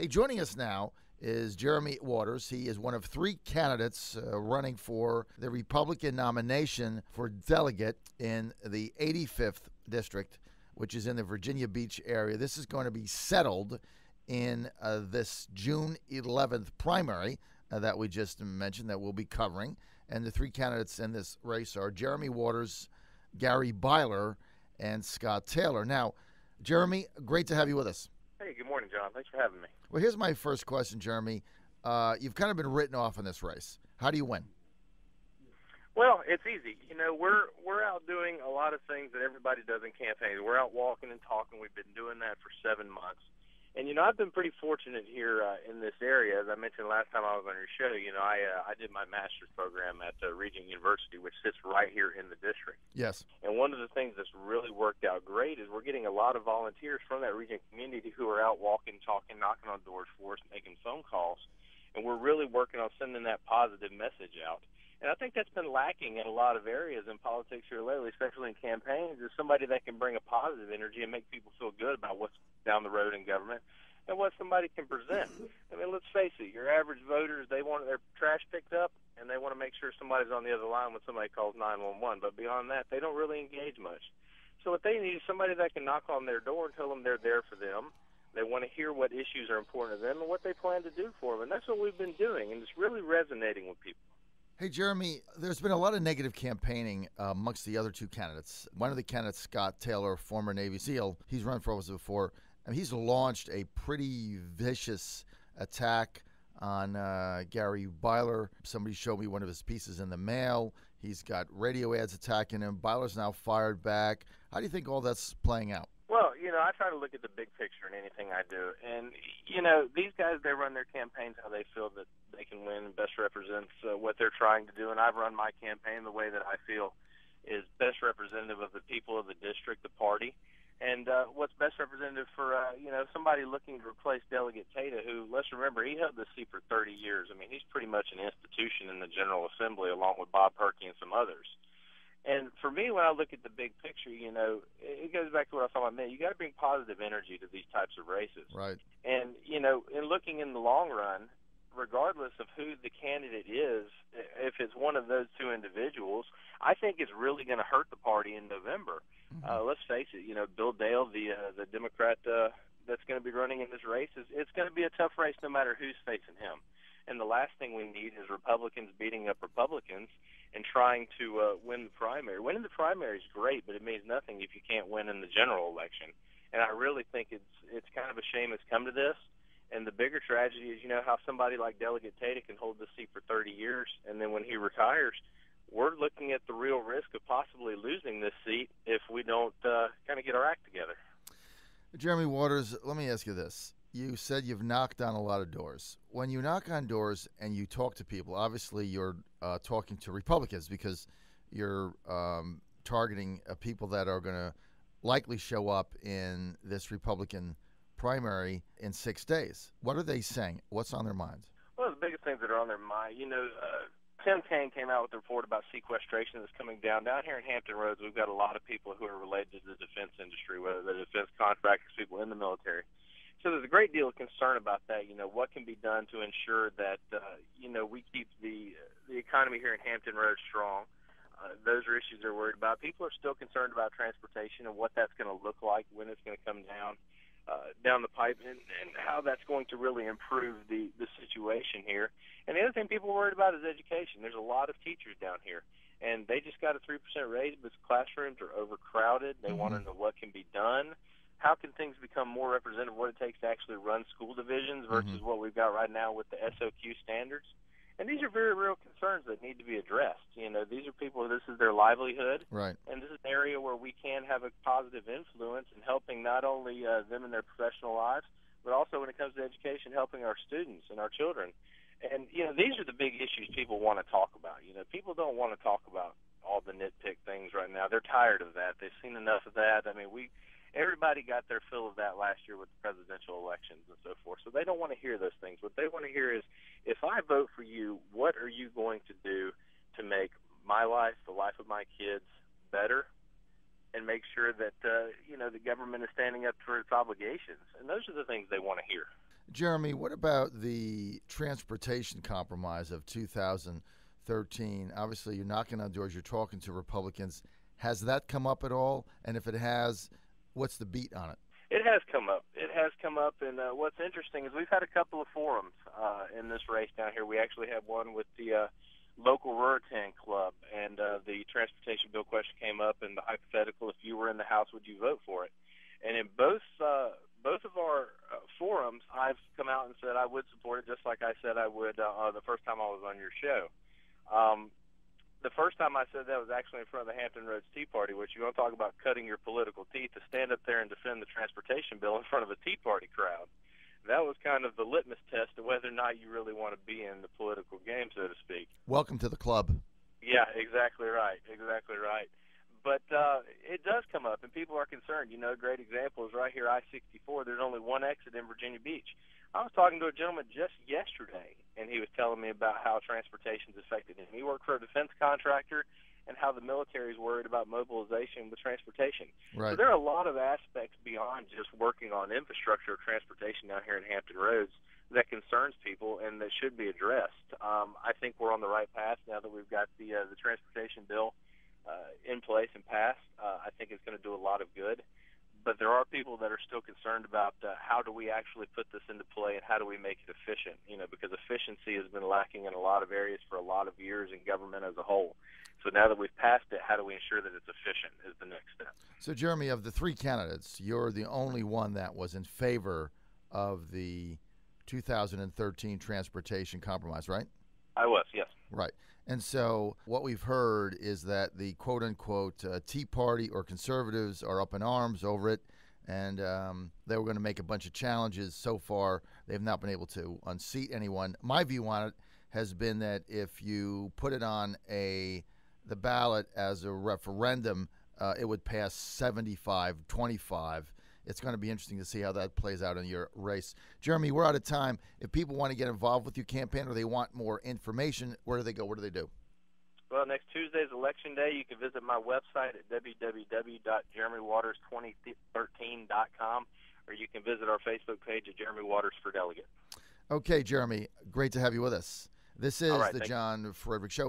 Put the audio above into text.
Hey, joining us now is Jeremy Waters. He is one of three candidates running for the Republican nomination for delegate in the 85th district, which is in the Virginia Beach area. This is going to be settled in this June 11th primary that we just mentioned that we'll be covering. And the three candidates in this race are Jeremy Waters, Gary Byler, and Scott Taylor. Now, Jeremy, great to have you with us. Hey, good morning, John. Thanks for having me. Well, here's my first question, Jeremy. You've kind of been written off in this race. How do you win? Well, it's easy. You know, we're out doing a lot of things that everybody does in campaigns. We're out walking and talking. We've been doing that for 7 months. And, you know, I've been pretty fortunate here in this area. As I mentioned last time I was on your show, you know, I did my master's program at Regent University, which sits right here in the district. Yes. And one of the things that's really worked out great is we're getting a lot of volunteers from that Regent community who are out walking, talking, knocking on doors for us, making phone calls. And we're really working on sending that positive message out. And I think that's been lacking in a lot of areas in politics here lately, especially in campaigns, is somebody that can bring a positive energy and make people feel good about what's down the road in government and what somebody can present. I mean, let's face it, your average voters, they want their trash picked up, and they want to make sure somebody's on the other line when somebody calls 911. But beyond that, they don't really engage much. So what they need is somebody that can knock on their door and tell them they're there for them. They want to hear what issues are important to them and what they plan to do for them. And that's what we've been doing, and it's really resonating with people. Hey, Jeremy, there's been a lot of negative campaigning amongst the other two candidates. One of the candidates, Scott Taylor, former Navy SEAL, he's run for office before, and he's launched a pretty vicious attack on Gary Byler. Somebody showed me one of his pieces in the mail. He's got radio ads attacking him. Byler's now fired back. How do you think all that's playing out? Well, you know, I try to look at the big picture in anything I do. And, you know, these guys, they run their campaigns how they feel that they can win and best represents what they're trying to do. And I've run my campaign the way that I feel is best representative of the people of the district, the party, and what's best representative for, you know, somebody looking to replace Delegate Tata, who, let's remember, he held this seat for 30 years. I mean, he's pretty much an institution in the General Assembly along with Bob Perkey and some others. And for me, when I look at the big picture, you know, it goes back to what I was talking about a minute. You got to bring positive energy to these types of races. Right. And, you know, in looking in the long run, regardless of who the candidate is, if it's one of those two individuals, I think it's really going to hurt the party in November. Let's face it, you know, Bill Dale, the Democrat that's going to be running in this race, it's going to be a tough race no matter who's facing him. And the last thing we need is Republicans beating up Republicans and trying to win the primary. Winning the primary is great, but it means nothing if you can't win in the general election. And I really think it's kind of a shame it's come to this. And the bigger tragedy is, you know, how somebody like Delegate Tata can hold this seat for 30 years, and then when he retires, we're looking at the real risk of possibly losing this seat if we don't kind of get our act together. Jeremy Waters, let me ask you this. You said you've knocked on a lot of doors. When you knock on doors and you talk to people, obviously you're talking to Republicans because you're targeting people that are going to likely show up in this Republican primary in 6 days. What are they saying? What's on their minds? Well, the biggest things that are on their mind, you know, Tim Kaine came out with a report about sequestration that's coming down. Down here in Hampton Roads, we've got a lot of people who are related to the defense industry, whether they're defense contractors, people in the military. So there's a great deal of concern about that. You know, what can be done to ensure that, you know, we keep the economy here in Hampton Roads strong. Those are issues they're worried about. People are still concerned about transportation and what that's going to look like, when it's going to come down the pipe, and how that's going to really improve the situation here. And the other thing people are worried about is education. There's a lot of teachers down here, and they just got a 3% raise, but classrooms are overcrowded. They want to know what can be done. How can things become more representative of what it takes to actually run school divisions versus what we've got right now with the SOQ standards? And these are very real concerns that need to be addressed. You know, these are people, this is their livelihood. Right. And this is an area where we can have a positive influence in helping not only them in their professional lives, but also when it comes to education, helping our students and our children. And, you know, these are the big issues people want to talk about. You know, people don't want to talk about all the nitpick things right now. They're tired of that. They've seen enough of that. I mean, everybody got their fill of that last year with the presidential elections and so forth. So they don't want to hear those things. What they want to hear is, if I vote for you, what are you going to do to make my life, the life of my kids, better, and make sure that, you know, the government is standing up for its obligations? And those are the things they want to hear. Jeremy, what about the transportation compromise of 2013? Obviously, you're knocking on doors, you're talking to Republicans. Has that come up at all? And if it has, what's the beat on it? It has come up. It has come up, and what's interesting is we've had a couple of forums in this race down here. We actually had one with the local Ruritan Club, and the transportation bill question came up, and the hypothetical, if you were in the House, would you vote for it? And in both of our forums, I've come out and said I would support it, just like I said I would the first time I was on your show. The first time I said that was actually in front of the Hampton Roads Tea Party, which you want to talk about cutting your political teeth, to stand up there and defend the transportation bill in front of a Tea Party crowd. That was kind of the litmus test of whether or not you really want to be in the political game, so to speak. Welcome to the club. Yeah, exactly right. Exactly right. But it does come up, and people are concerned. You know, a great example is right here, I-64. There's only one exit in Virginia Beach. I was talking to a gentleman just yesterday, and he was telling me about how transportation is affected him. He worked for a defense contractor, and how the military is worried about mobilization with transportation. Right. So there are a lot of aspects beyond just working on infrastructure of transportation down here in Hampton Roads that concerns people and that should be addressed. I think we're on the right path now that we've got the transportation bill in place and passed. I think it's going to do a lot of good. But there are people that are still concerned about how do we actually put this into play and how do we make it efficient, you know, because efficiency has been lacking in a lot of areas for a lot of years in government as a whole. So now that we've passed it, how do we ensure that it's efficient is the next step. So, Jeremy, of the three candidates, you're the only one that was in favor of the 2013 transportation compromise, right? I was, yes. Right. And so what we've heard is that the quote-unquote Tea Party or conservatives are up in arms over it, and they were going to make a bunch of challenges. So far, they've not been able to unseat anyone. My view on it has been that if you put it on the ballot as a referendum, it would pass 75-25. It's going to be interesting to see how that plays out in your race. Jeremy, we're out of time. If people want to get involved with your campaign or they want more information, where do they go? What do they do? Well, next Tuesday is Election Day. You can visit my website at www.jeremywaters2013.com, or you can visit our Facebook page at Jeremy Waters for Delegate. Okay, Jeremy, great to have you with us. This is All right, the John Fredericks Show.